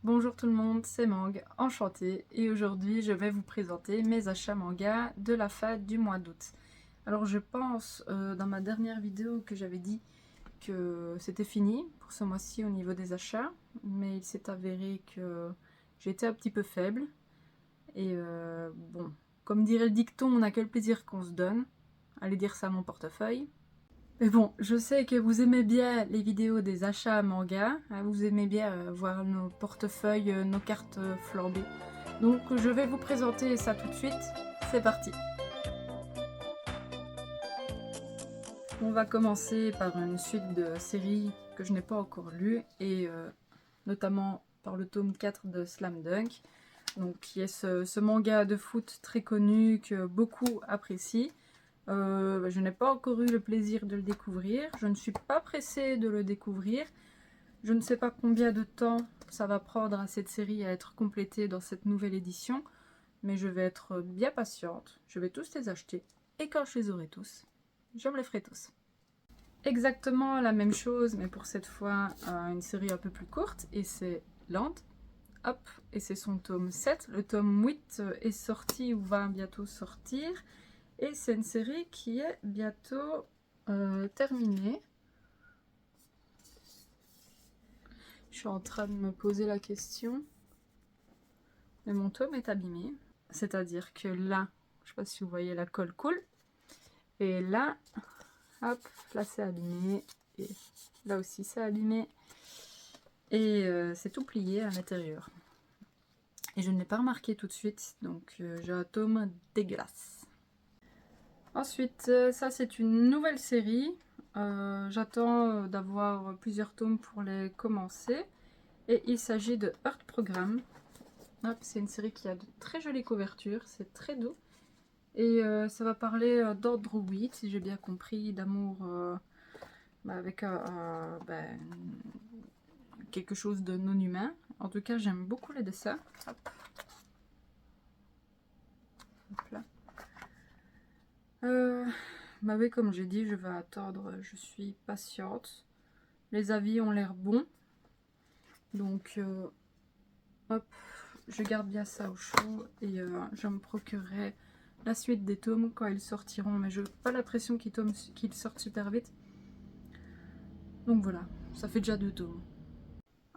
Bonjour tout le monde, c'est Mang, enchantée, et aujourd'hui je vais vous présenter mes achats manga de la fin du mois d'août. Alors je pense dans ma dernière vidéo que j'avais dit que c'était fini pour ce mois-ci au niveau des achats, mais il s'est avéré que j'étais un petit peu faible, et bon, comme dirait le dicton, on n'a que le plaisir qu'on se donne, allez dire ça à mon portefeuille. Mais bon, je sais que vous aimez bien les vidéos des achats manga, hein, vous aimez bien voir nos portefeuilles, nos cartes flamber. Donc je vais vous présenter ça tout de suite, c'est parti. On va commencer par une suite de séries que je n'ai pas encore lues, et notamment par le tome 4 de Slam Dunk, donc, qui est ce manga de foot très connu que beaucoup apprécient. Je n'ai pas encore eu le plaisir de le découvrir, je ne suis pas pressée de le découvrir. Je ne sais pas combien de temps ça va prendre à cette série à être complétée dans cette nouvelle édition, mais je vais être bien patiente, je vais tous les acheter, et quand je les aurai tous, je me les ferai tous. Exactement la même chose, mais pour cette fois une série un peu plus courte, et c'est Land. Hop, et c'est son tome 7, le tome 8 est sorti ou va bientôt sortir. Et c'est une série qui est bientôt terminée. Je suis en train de me poser la question. Mais mon tome est abîmé. C'est-à-dire que là, je ne sais pas si vous voyez, la colle coule. Et là, hop, là c'est abîmé. Et là aussi c'est abîmé. Et c'est tout plié à l'intérieur. Et je ne l'ai pas remarqué tout de suite. Donc j'ai un tome dégueulasse. Ensuite, ça c'est une nouvelle série. J'attends d'avoir plusieurs tomes pour les commencer. Et il s'agit de Heart Program. C'est une série qui a de très jolies couvertures, c'est très doux. Et ça va parler d'android, si j'ai bien compris, d'amour avec quelque chose de non humain. En tout cas, j'aime beaucoup les dessins. Hop. Hop là. Bah oui, comme j'ai dit, je vais attendre, je suis patiente. Les avis ont l'air bons. Donc, hop, je garde bien ça au chaud et je me procurerai la suite des tomes quand ils sortiront. Mais je n'ai pas l'impression qu'ils sortent super vite. Donc voilà, ça fait déjà 2 tomes.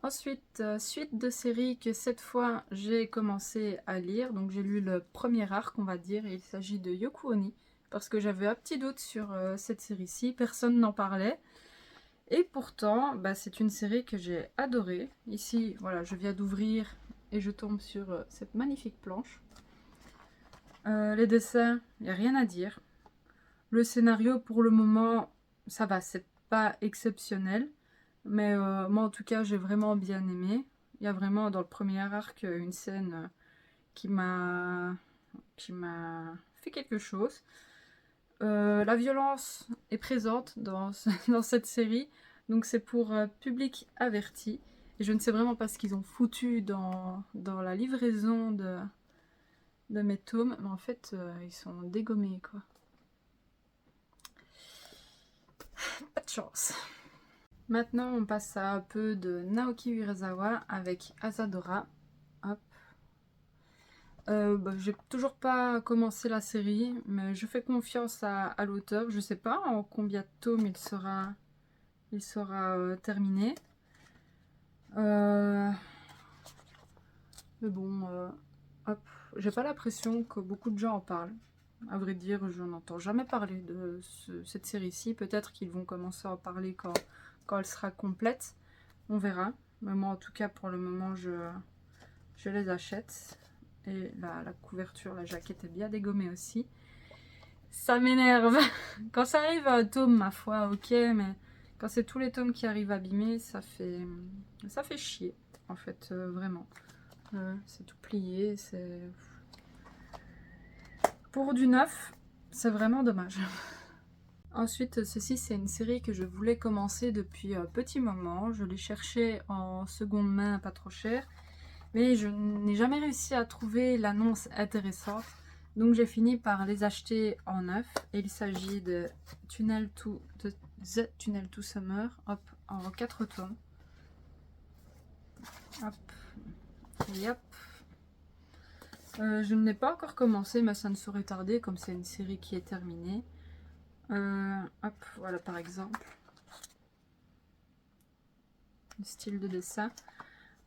Ensuite, suite de série que cette fois j'ai commencé à lire. Donc j'ai lu le premier arc, on va dire, et il s'agit de Yoku Oni. Parce que j'avais un petit doute sur cette série-ci, personne n'en parlait. Et pourtant, c'est une série que j'ai adorée. Ici, voilà, je viens d'ouvrir et je tombe sur cette magnifique planche. Les dessins, il n'y a rien à dire. Le scénario, pour le moment, ça va, c'est pas exceptionnel. Mais moi, en tout cas, j'ai vraiment bien aimé. Il y a vraiment, dans le premier arc, une scène qui m'a fait quelque chose. La violence est présente dans cette série, donc c'est pour public averti. Et je ne sais vraiment pas ce qu'ils ont foutu dans la livraison de mes tomes, mais en fait, ils sont dégommés, quoi. Pas de chance. Maintenant, on passe à un peu de Naoki Urasawa avec Asadora. Hop. J'ai toujours pas commencé la série, mais je fais confiance à l'auteur. Je sais pas en combien de tomes il sera terminé. Mais bon, hop, j'ai pas l'impression que beaucoup de gens en parlent. À vrai dire, je n'entends jamais parler de cette série-ci. Peut-être qu'ils vont commencer à en parler quand elle sera complète. On verra. Mais moi, en tout cas, pour le moment, je les achète. Et la couverture, la jaquette est bien dégommée aussi. Ça m'énerve. Quand ça arrive à un tome, ma foi, ok, mais quand c'est tous les tomes qui arrivent abîmés, ça fait chier, en fait, vraiment. C'est tout plié, c'est... Pour du neuf, c'est vraiment dommage. Ensuite, ceci, c'est une série que je voulais commencer depuis un petit moment. Je l'ai cherchée en seconde main, pas trop cher. Mais je n'ai jamais réussi à trouver l'annonce intéressante. Donc j'ai fini par les acheter en neuf. Et il s'agit de The Tunnel to Summer, hop, en 4 tomes. Hop. Et hop. Je ne l'ai pas encore commencé, mais ça ne saurait tarder, comme c'est une série qui est terminée. Hop, voilà par exemple. Le style de dessin.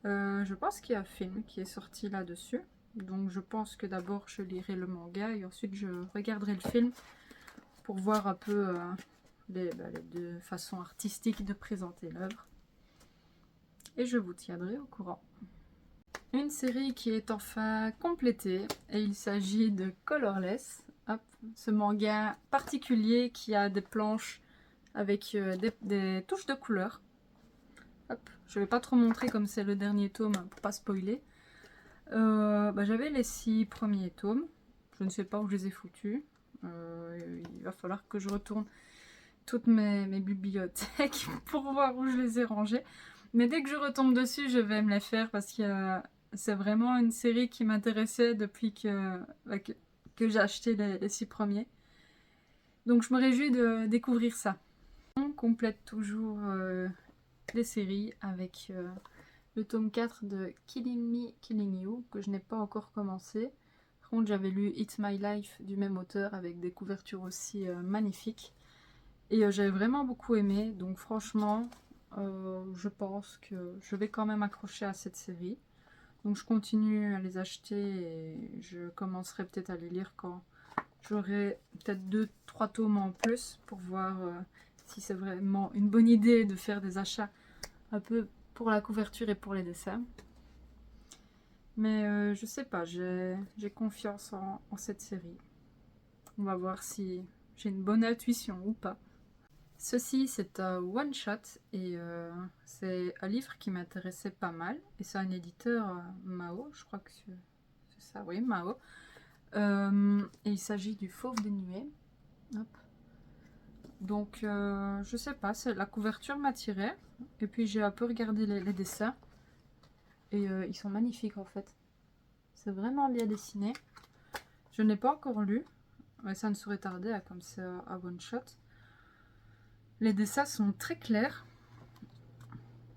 Je pense qu'il y a un film qui est sorti là-dessus. Donc je pense que d'abord je lirai le manga et ensuite je regarderai le film pour voir un peu les deux façons artistiques de présenter l'œuvre. Et je vous tiendrai au courant. Une série qui est enfin complétée et il s'agit de Colorless. Hop, ce manga particulier qui a des planches avec des touches de couleurs. Hop, je vais pas trop montrer comme c'est le dernier tome pour pas spoiler. J'avais les 6 premiers tomes. Je ne sais pas où je les ai foutus. Il va falloir que je retourne toutes mes bibliothèques pour voir où je les ai rangées. Mais dès que je retombe dessus, je vais me les faire parce que c'est vraiment une série qui m'intéressait depuis que j'ai acheté les 6 premiers. Donc je me réjouis de découvrir ça. On complète toujours les séries avec le tome 4 de Killing Me, Killing You, que je n'ai pas encore commencé. Par contre, j'avais lu It's My Life du même auteur avec des couvertures aussi magnifiques. Et j'avais vraiment beaucoup aimé, donc franchement, je pense que je vais quand même accrocher à cette série. Donc je continue à les acheter et je commencerai peut-être à les lire quand j'aurai peut-être 2-3 tomes en plus pour voir si c'est vraiment une bonne idée de faire des achats un peu pour la couverture et pour les dessins. Mais je sais pas, j'ai confiance en cette série. On va voir si j'ai une bonne intuition ou pas. Ceci, c'est un one-shot et c'est un livre qui m'intéressait pas mal. Et c'est un éditeur Mao, je crois que c'est ça, oui, Mao. Et il s'agit du Fauve des Nuées. Hop. Donc, je sais pas, la couverture m'attirait. Et puis j'ai un peu regardé les dessins. Et ils sont magnifiques en fait. C'est vraiment bien dessiné. Je n'ai pas encore lu, mais ça ne saurait tarder, hein, comme c'est un one-shot. Les dessins sont très clairs,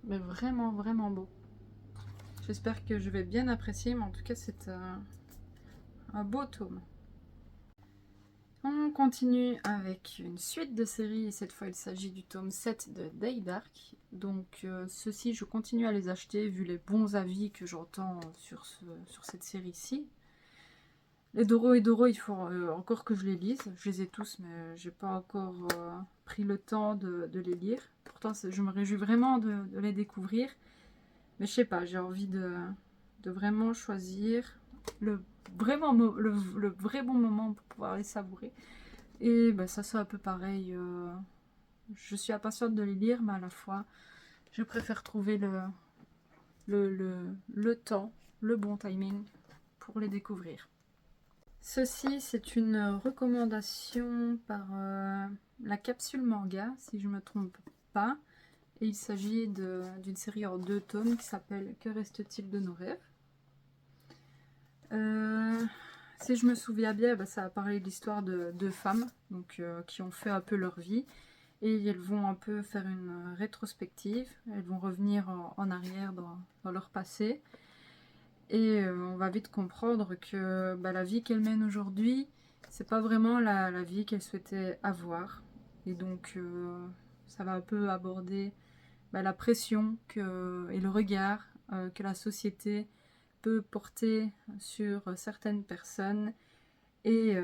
mais vraiment, vraiment beaux. J'espère que je vais bien apprécier, mais en tout cas, c'est un beau tome. On continue avec une suite de séries, et cette fois, il s'agit du tome 7 de Day Dark. Donc, ceux-ci, je continue à les acheter, vu les bons avis que j'entends sur cette série-ci. Les Doro et Doro, il faut encore que je les lise. Je les ai tous, mais j'ai pas encore pris le temps de les lire. Pourtant, je me réjouis vraiment de les découvrir. Mais je sais pas, j'ai envie de vraiment choisir le vrai bon moment pour pouvoir les savourer. Et ça c'est un peu pareil. Je suis impatiente de les lire, mais à la fois, je préfère trouver le temps, le bon timing pour les découvrir. Ceci, c'est une recommandation par la capsule manga, si je ne me trompe pas. Et il s'agit d'une série en 2 tomes qui s'appelle Que reste-t-il de nos rêves? Si je me souviens bien, ça a parlé de l'histoire de 2 femmes donc, qui ont fait un peu leur vie. Et elles vont un peu faire une rétrospective. Elles vont revenir en arrière dans leur passé. Et on va vite comprendre que la vie qu'elle mène aujourd'hui, c'est pas vraiment la vie qu'elle souhaitait avoir. Et donc ça va un peu aborder la pression et le regard que la société peut porter sur certaines personnes. Et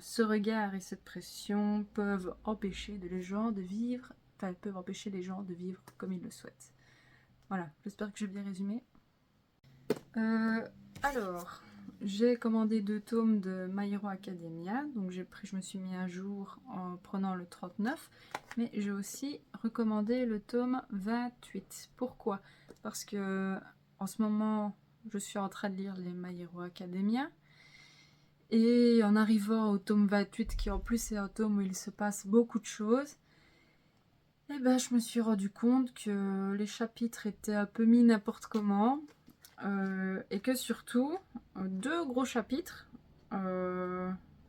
ce regard et cette pression peuvent empêcher les gens de vivre, peuvent empêcher les gens de vivre comme ils le souhaitent. Voilà, j'espère que j'ai bien résumé. Alors, j'ai commandé 2 tomes de My Hero Academia, donc je me suis mis à jour en prenant le 39, mais j'ai aussi recommandé le tome 28. Pourquoi? Parce que en ce moment, je suis en train de lire les My Hero Academia, et en arrivant au tome 28, qui en plus est un tome où il se passe beaucoup de choses, je me suis rendu compte que les chapitres étaient un peu mis n'importe comment. Et que surtout, 2 gros chapitres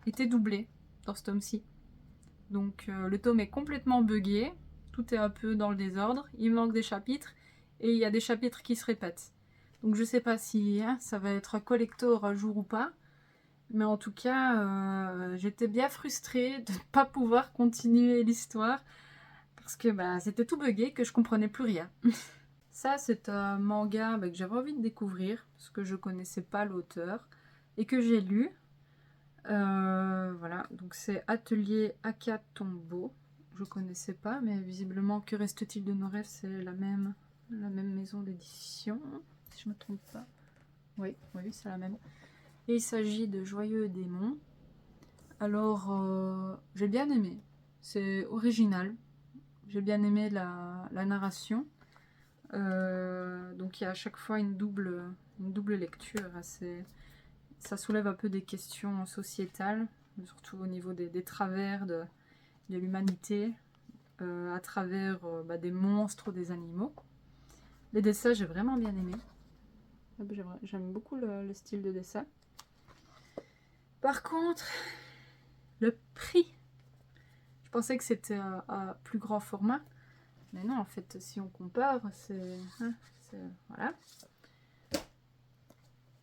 étaient doublés dans ce tome-ci. Donc le tome est complètement buggé, tout est un peu dans le désordre, il manque des chapitres, et il y a des chapitres qui se répètent. Donc je sais pas si ça va être collector un jour ou pas. Mais en tout cas, j'étais bien frustrée de ne pas pouvoir continuer l'histoire. Parce que bah, c'était tout buggé, que je comprenais plus rien. Ça, c'est un manga que j'avais envie de découvrir. Parce que je connaissais pas l'auteur. Et que j'ai lu. Voilà, donc c'est Atelier Akatombo. Je connaissais pas, mais visiblement, que reste-t-il de nos rêves, c'est la même maison d'édition, si je me trompe pas. Oui, c'est la même. Et il s'agit de Joyeux démons. Alors, j'ai bien aimé. C'est original. J'ai bien aimé la narration. Donc il y a à chaque fois une double lecture. Ça soulève un peu des questions sociétales, surtout au niveau des travers de l'humanité, à travers des monstres, des animaux. Les dessins, j'ai vraiment bien aimé. J'aime beaucoup le style de dessin. Par contre, le prix, je pensais que c'était à plus grand format, mais non, en fait, si on compare, c'est voilà,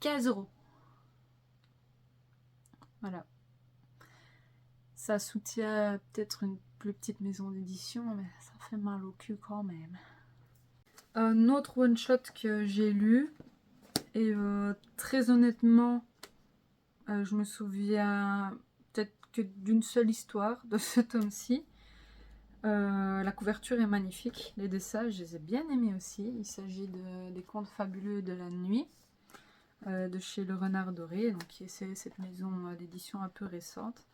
15 €. Voilà. Ça soutient peut-être une plus petite maison d'édition, mais ça fait mal au cul quand même. Un autre one-shot que j'ai lu, et très honnêtement, je me souviens peut-être que d'une seule histoire de ce tome-ci. La couverture est magnifique, les dessins, je les ai bien aimés aussi. Il s'agit des contes fabuleux de la nuit, de chez Le Renard Doré, donc c'est cette maison d'édition un peu récente,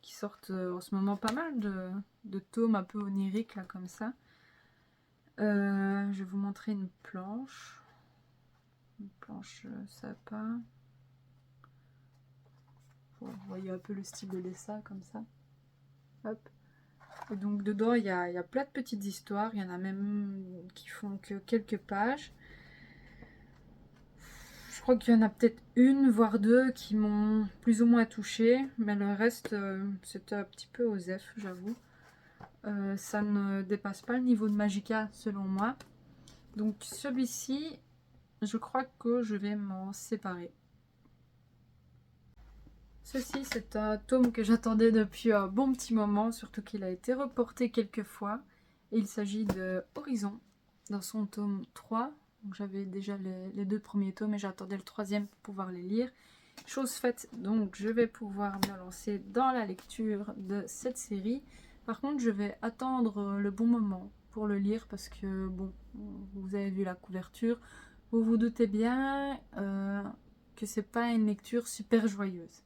qui sortent en ce moment pas mal de tomes un peu oniriques là comme ça. Je vais vous montrer une planche sapin. Vous voyez un peu le style de dessin comme ça. Hop. Et donc dedans il y a plein de petites histoires, il y en a même qui font que quelques pages. Je crois qu'il y en a peut-être une voire deux qui m'ont plus ou moins touchée, mais le reste c'était un petit peu osef, j'avoue. Ça ne dépasse pas le niveau de Magica selon moi. Donc celui-ci, je crois que je vais m'en séparer. Ceci, c'est un tome que j'attendais depuis un bon petit moment, surtout qu'il a été reporté quelques fois. Et il s'agit de Horizon, dans son tome 3. J'avais déjà les deux premiers tomes et j'attendais le troisième pour pouvoir les lire. Chose faite, donc je vais pouvoir me lancer dans la lecture de cette série. Par contre, je vais attendre le bon moment pour le lire parce que, bon, vous avez vu la couverture. Vous vous doutez bien que c'est pas une lecture super joyeuse.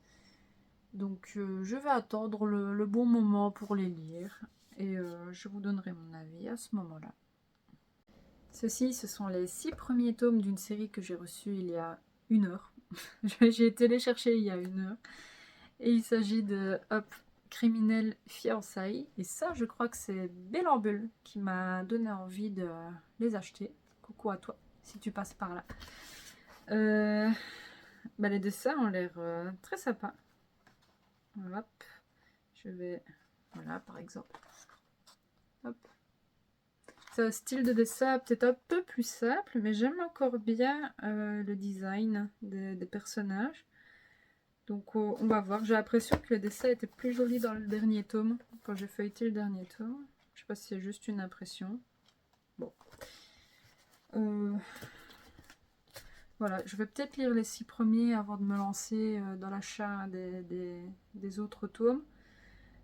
Donc je vais attendre le bon moment pour les lire et je vous donnerai mon avis à ce moment-là. Ceci, ce sont les 6 premiers tomes d'une série que j'ai reçue il y a 1 heure. J'ai été les chercher il y a 1 heure. Et il s'agit de Criminel Fiançailles. Et ça, je crois que c'est Belle en Bulle qui m'a donné envie de les acheter. Coucou à toi, si tu passes par là. Les dessins ont l'air très sympas. Hop, je vais... Voilà, par exemple. Hop. C'est un style de dessin peut-être un peu plus simple, mais j'aime encore bien le design des personnages. Donc on va voir. J'ai l'impression que le dessin était plus joli dans le dernier tome, quand j'ai feuilleté le dernier tome. Je sais pas si c'est juste une impression. Bon. Voilà, je vais peut-être lire les 6 premiers avant de me lancer dans l'achat des autres tomes.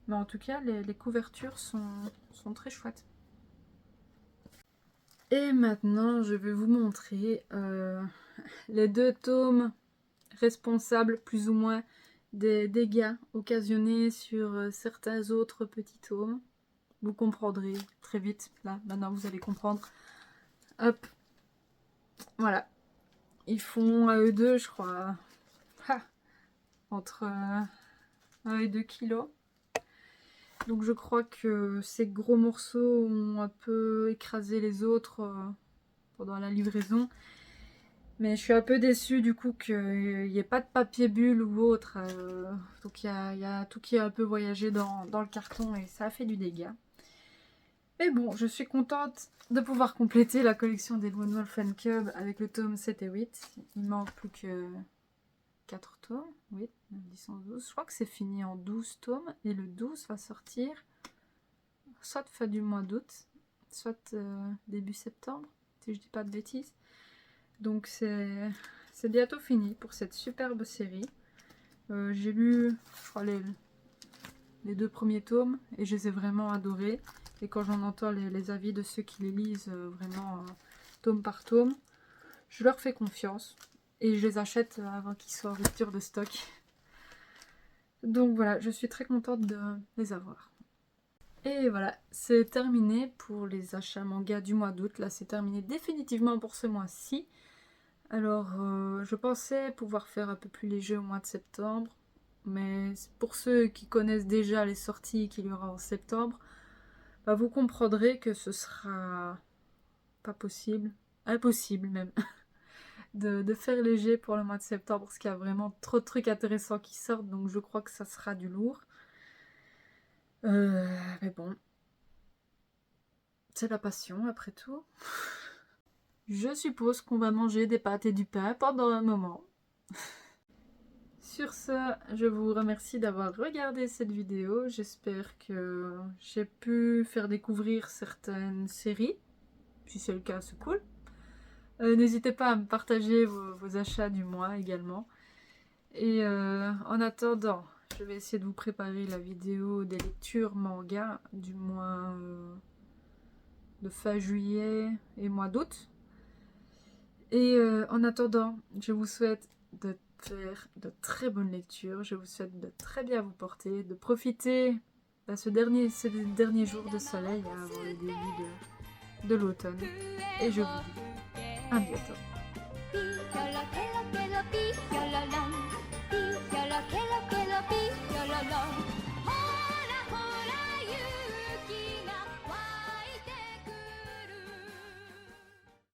Mais en tout cas, les couvertures sont très chouettes. Et maintenant, je vais vous montrer les 2 tomes responsables plus ou moins des dégâts occasionnés sur certains autres petits tomes. Vous comprendrez très vite. Là, maintenant, vous allez comprendre. Hop. Voilà. Ils font à eux deux, je crois, entre 1 et 2 kilos. Donc je crois que ces gros morceaux ont un peu écrasé les autres pendant la livraison. Mais je suis un peu déçue du coup qu'il n'y ait pas de papier bulle ou autre. Donc il y a tout qui a un peu voyagé dans le carton et ça a fait du dégât. Et bon, je suis contente de pouvoir compléter la collection des Lone Wolf Cub avec le tome 7 et 8. Il manque plus que 4 tomes, 8, 9, 10, 11, 12. Je crois que c'est fini en 12 tomes et le 12 va sortir soit fin du mois d'août, soit début septembre, si je dis pas de bêtises. Donc c'est bientôt fini pour cette superbe série. J'ai lu, je crois, les 2 premiers tomes et je les ai vraiment adorés. Et quand j'en entends les avis de ceux qui les lisent vraiment tome par tome, je leur fais confiance et je les achète avant qu'ils soient en rupture de stock. Donc voilà, je suis très contente de les avoir. Et voilà, c'est terminé pour les achats manga du mois d'août. Là, c'est terminé définitivement pour ce mois-ci. Alors, je pensais pouvoir faire un peu plus léger au mois de septembre. Mais pour ceux qui connaissent déjà les sorties qu'il y aura en septembre, bah, vous comprendrez que ce sera pas possible, impossible même, de faire léger pour le mois de septembre parce qu'il y a vraiment trop de trucs intéressants qui sortent, donc je crois que ça sera du lourd. Mais bon, c'est la passion après tout. Je suppose qu'on va manger des pâtes et du pain pendant un moment. Sur ce, je vous remercie d'avoir regardé cette vidéo. J'espère que j'ai pu faire découvrir certaines séries. Si c'est le cas, c'est cool. N'hésitez pas à me partager vos achats du mois également. Et en attendant, je vais essayer de vous préparer la vidéo des lectures manga du mois de fin juillet et mois d'août. Et en attendant, je vous souhaite de faire de très bonnes lectures. Je vous souhaite de très bien vous porter, de profiter de ces derniers jours de soleil avant le début de l'automne. Et je vous dis à bientôt.